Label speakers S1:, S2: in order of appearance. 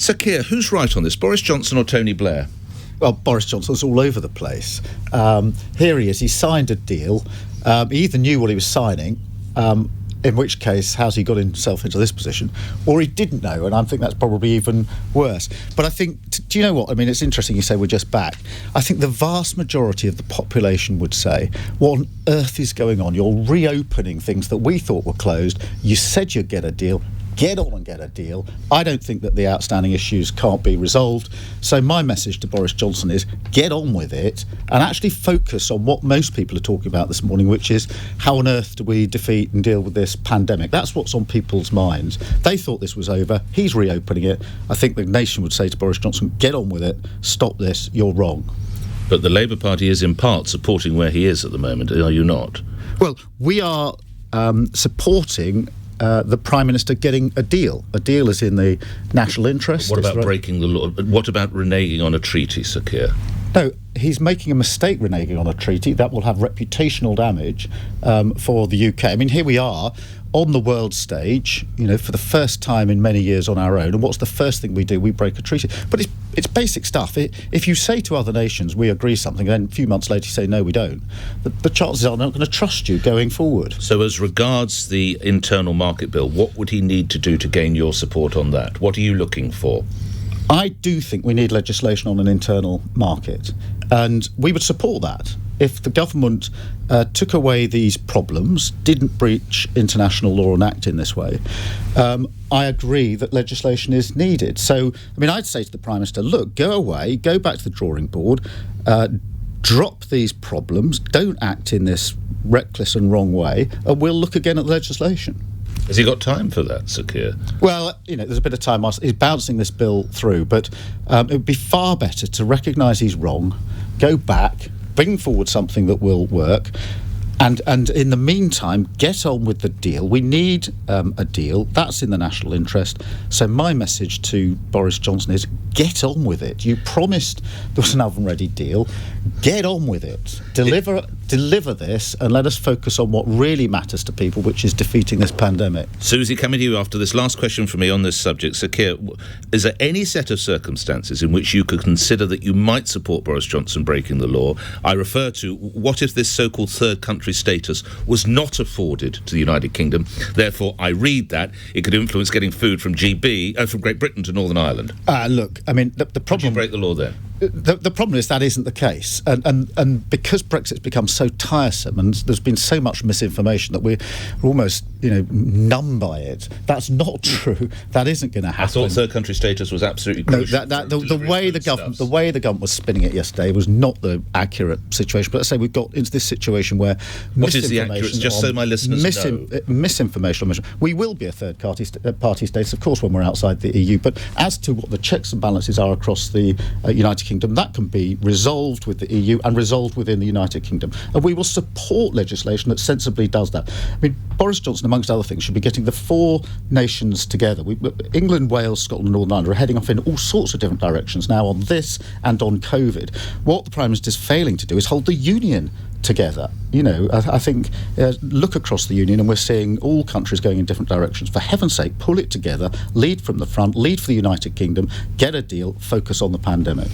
S1: Sir Keir, who's right on this, Boris Johnson or Tony Blair?
S2: Well, Boris Johnson's all over the place. Here he is, he signed a deal. He either knew what he was signing, in which case, how's he got himself into this position? Or he didn't know, and I think that's probably even worse. But I think, do you know what? I mean, it's interesting you say we're just back. I think the vast majority of the population would say, what on earth is going on? You're reopening things that we thought were closed. You said you'd get a deal. Get on and get a deal. I don't think that the outstanding issues can't be resolved. So my message to Boris Johnson is get on with it and actually focus on what most people are talking about this morning, which is how on earth do we defeat and deal with this pandemic? That's what's on people's minds. They thought this was over. He's reopening it. I think the nation would say to Boris Johnson, get on with it. Stop this. You're wrong.
S1: But the Labour Party is in part supporting where he is at the moment, are you not?
S2: Well, we are supporting the Prime Minister getting a deal. A deal is in the national interest.
S1: What about breaking the law? What about reneging on a treaty, Sir Keir?
S2: No, he's making a mistake reneging on a treaty. That will have reputational damage for the UK. I mean, here we are on the world stage, you know, for the first time in many years on our own. And what's the first thing we do? We break a treaty. But it's basic stuff. If you say to other nations, we agree something, then a few months later you say, no, we don't, the chances are they're not going to trust you going forward.
S1: So as regards the internal market bill, what would he need to do to gain your support on that? What are you looking for?
S2: I do think we need legislation on an internal market, and we would support that if the government took away these problems, didn't breach international law and act in this way. I agree that legislation is needed. So, I mean, I'd say to the Prime Minister, look, go away, go back to the drawing board, drop these problems, don't act in this reckless and wrong way, and we'll look again at the legislation.
S1: Has he got time for that, Sir Keir?
S2: Well, you know, there's a bit of time. He's bouncing this bill through, but it would be far better to recognise he's wrong, go back, bring forward something that will work, and in the meantime, get on with the deal. We need a deal. That's in the national interest. So my message to Boris Johnson is get on with it. You promised there was an oven-ready deal. Get on with it. Deliver this and let us focus on what really matters to people, which is defeating this pandemic.
S1: Susie, coming to you after this last question from me on this subject. Sir Keir, is there any set of circumstances in which you could consider that you might support Boris Johnson breaking the law? I refer to what if this so-called third country status was not afforded to the United Kingdom? Therefore, I read that it could influence getting food from from Great Britain to Northern Ireland.
S2: Look, I mean, the problem...
S1: Would you break the law then?
S2: The problem is that isn't the case, and because Brexit's become so tiresome and there's been so much misinformation that we're almost, you know, numb by it. That's not true. That isn't going to happen.
S1: I thought third country status was absolutely crucial.
S2: No, the way the government was spinning it yesterday was not the accurate situation. But let's say we've got into this situation where
S1: what is the accurate? Just so my listeners know,
S2: misinformation. We will be a third party status, of course, when we're outside the EU. But as to what the checks and balances are across the United Kingdom, that can be resolved with the EU and resolved within the United Kingdom. And we will support legislation that sensibly does that. I mean, Boris Johnson, amongst other things, should be getting the four nations together. England, Wales, Scotland and Northern Ireland are heading off in all sorts of different directions now on this and on COVID. What the Prime Minister is failing to do is hold the union together. You know, I think look across the union and we're seeing all countries going in different directions. For heaven's sake, pull it together, lead from the front, lead for the United Kingdom, get a deal, focus on the pandemic.